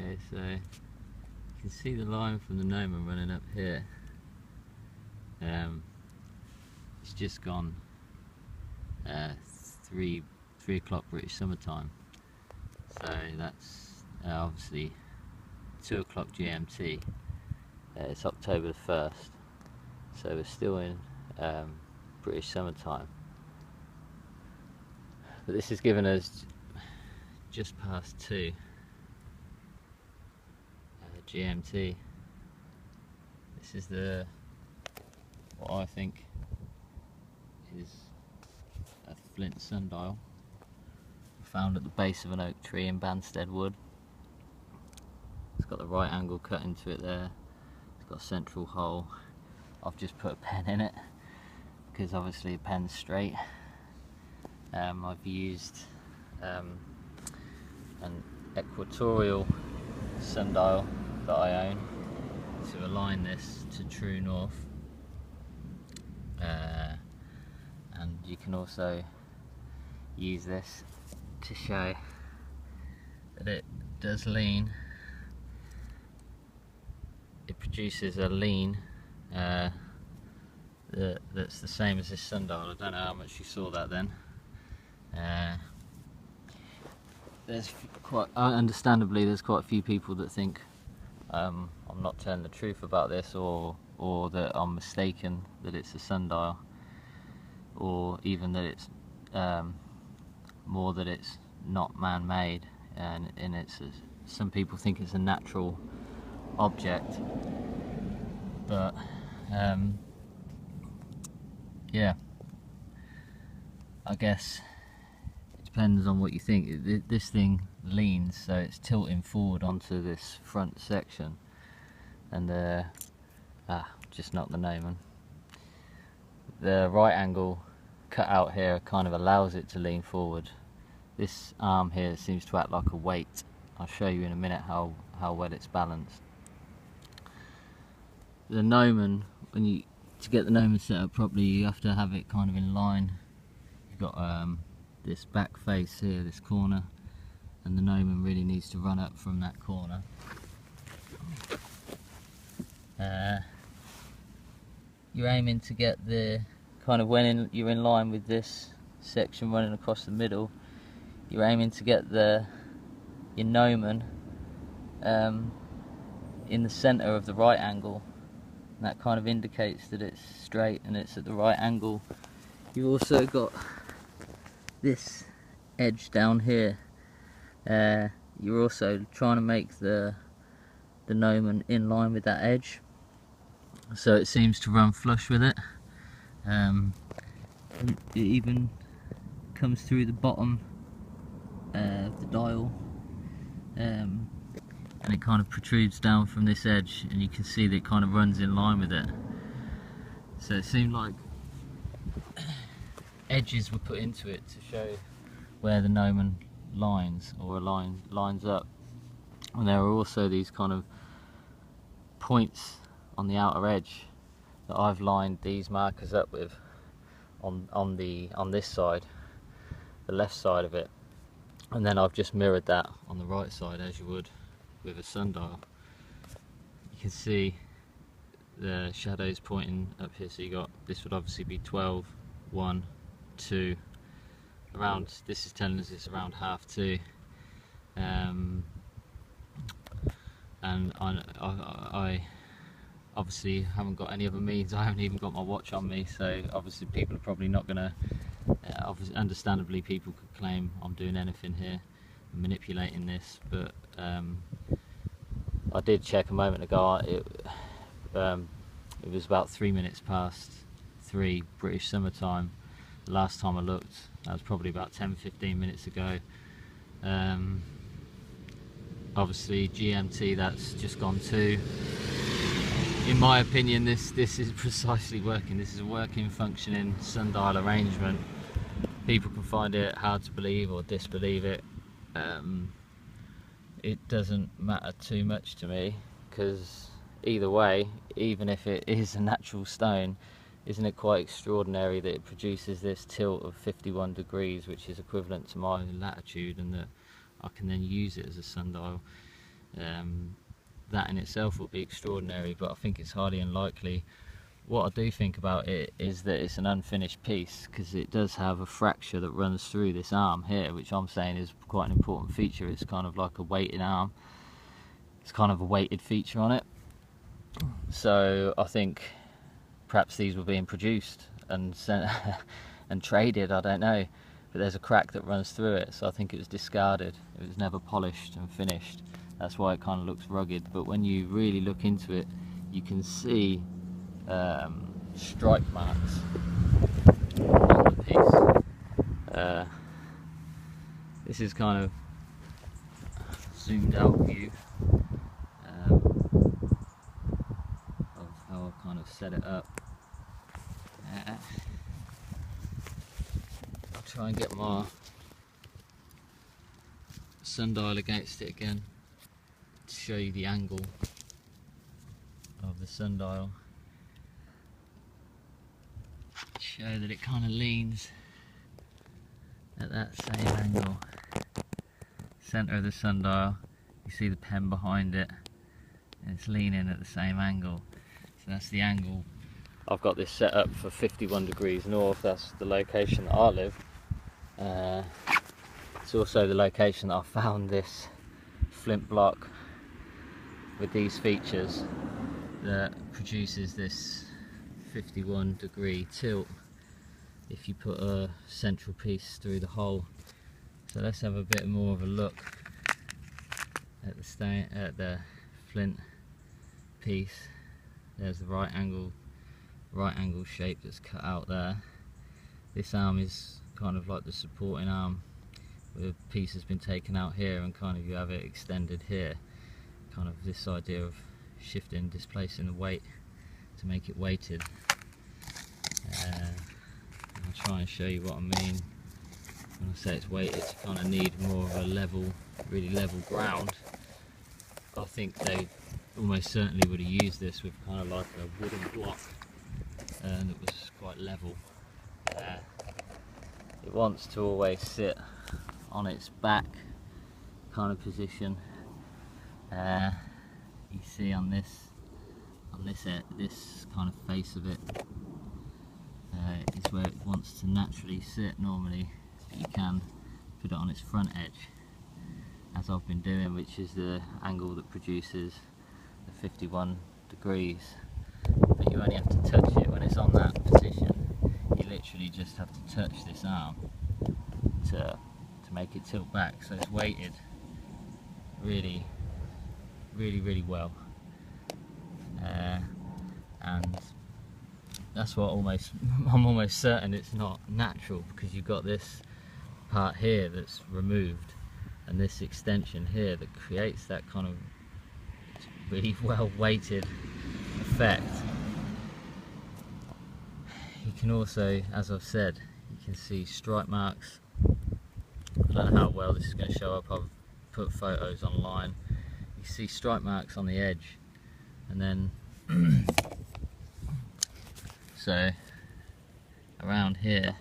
Okay, so you can see the line from the gnomon running up here. It's just gone 3 o'clock British summertime, so that's obviously 2 o'clock GMT. It's October the 1st, so we're still in British summertime, but this has given us just past 2 GMT. This is what I think is a Flint Sundial found at the base of an oak tree in Banstead Wood. It's got the right angle cut into it there. It's got a central hole. I've just put a pen in it because obviously a pen's straight. I've used an equatorial sundial that I own to align this to true north, and you can also use this to show that it does lean. It produces a lean that's the same as this sundial. I don't know how much you saw that then. There's understandably there's quite a few people that think I'm not telling the truth about this, or that I'm mistaken that it's a sundial, or even that it's more that it's not man-made, and some people think it's a natural object, but yeah, I guess it depends on what you think. This thing leans, so it's tilting forward onto this front section, and just not the gnomon. The right angle cut out here kind of allows it to lean forward. This arm here seems to act like a weight. I'll show you in a minute how well it's balanced. The gnomon, to get the gnomon set up properly, you have to have it kind of in line. You've got this back face here, this corner, and the gnomon really needs to run up from that corner. You're aiming to get the kind of, you're in line with this section running across the middle, you're aiming to get your gnomon in the centre of the right angle. And that kind of indicates that it's straight and it's at the right angle. You've also got this edge down here. You're also trying to make the gnomon in line with that edge, so it seems to run flush with it. It even comes through the bottom of the dial, and it kind of protrudes down from this edge, and you can see that it kind of runs in line with it. So it seemed like edges were put into it to show where the gnomon lines up, and there are also these kind of points on the outer edge that I've lined these markers up with on this side, the left side of it, and then I've just mirrored that on the right side as you would with a sundial. You can see the shadows pointing up here, so you got, this would obviously be 12, 1, 2, around, this is telling us it's around 1/2 2, and I obviously haven't got any other means. I haven't even got my watch on me, so obviously people are probably not going to, understandably people could claim I'm doing anything here, manipulating this, but I did check a moment ago. It was about 3 minutes past 3 British summertime. The last time I looked, that was probably about 10-15 minutes ago. Obviously GMT, that's just gone 2. In my opinion, this is precisely working. This is a working, functioning sundial arrangement. People can find it hard to believe or disbelieve it. It doesn't matter too much to me, because either way, even if it is a natural stone, isn't it quite extraordinary that it produces this tilt of 51 degrees, which is equivalent to my latitude, and that I can then use it as a sundial. that in itself would be extraordinary, but I think it's highly unlikely. What I do think about it is that it's an unfinished piece, because it does have a fracture that runs through this arm here, which I'm saying is quite an important feature. It's kind of like a weighted arm. It's kind of a weighted feature on it. So I think perhaps these were being produced and sent and traded, I don't know. But there's a crack that runs through it, so I think it was discarded. It was never polished and finished. That's why it kind of looks rugged. But when you really look into it, you can see strike marks on the piece. This is kind of zoomed out view of how I kind of set it up. I'll try and get my sundial against it again to show you the angle of the sundial. Show that it kind of leans at that same angle. Center of the sundial, you see the pen behind it, and it's leaning at the same angle. So that's the angle. I've got this set up for 51 degrees north. That's the location that I live. It's also the location that I found this flint block with these features that produces this 51 degree tilt if you put a central piece through the hole. So let's have a bit more of a look at the flint piece. There's the right angle shape that's cut out there. This arm is kind of like the supporting arm, where the piece has been taken out here and kind of you have it extended here. Kind of this idea of shifting, displacing the weight to make it weighted. I'll try and show you what I mean when I say it's weighted. You kind of need more of a level, really level ground. I think they almost certainly would have used this with kind of like a wooden block that was quite level. It wants to always sit on its back kind of position. You see on this kind of face of it is where it wants to naturally sit normally, but you can put it on its front edge, as I've been doing, which is the angle that produces the 51 degrees. But you only have to touch it when it's on that position. You literally just have to touch this arm to make it tilt back. So it's weighted really well, and that's what I'm almost certain it's not natural, because you've got this part here that's removed and this extension here that creates that kind of really well weighted effect. You can also, as I've said, you can see stripe marks. I don't know how well this is going to show up. I've put photos online. You see stripe marks on the edge, and then so around here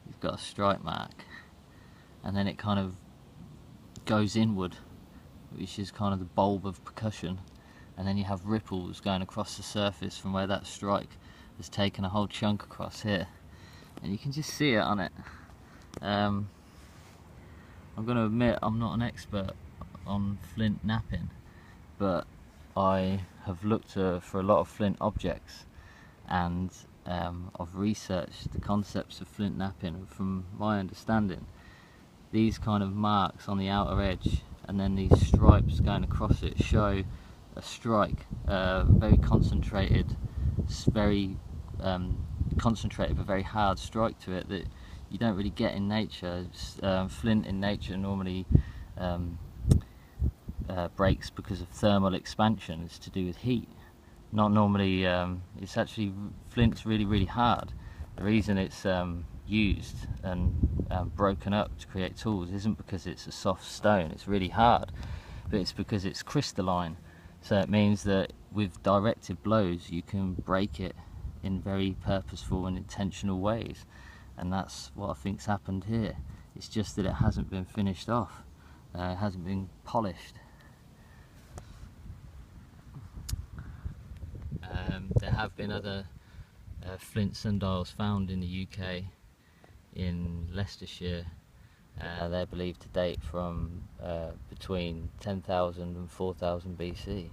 you've got a stripe mark, and then it kind of goes inward, which is kind of the bulb of percussion, and then you have ripples going across the surface from where that strike has taken a whole chunk across here, and you can just see it on it. I'm going to admit I'm not an expert on flint knapping, but I have looked for a lot of flint objects, and I've researched the concepts of flint knapping, and from my understanding these kind of marks on the outer edge and then these stripes going across it show a strike, very concentrated, concentrated but very hard strike to it that you don't really get in nature. Flint in nature normally breaks because of thermal expansion. It's to do with heat, not normally. It's actually, flint's really hard. The reason it's used and broken up to create tools isn't because it's a soft stone, it's really hard, but it's because it's crystalline. So it means that with directed blows you can break it in very purposeful and intentional ways, and that's what I think's happened here. It's just that it hasn't been finished off, it hasn't been polished. have been other Flint Sundials found in the UK, in Leicestershire. They're believed to date from between 10,000 and 4,000 BC.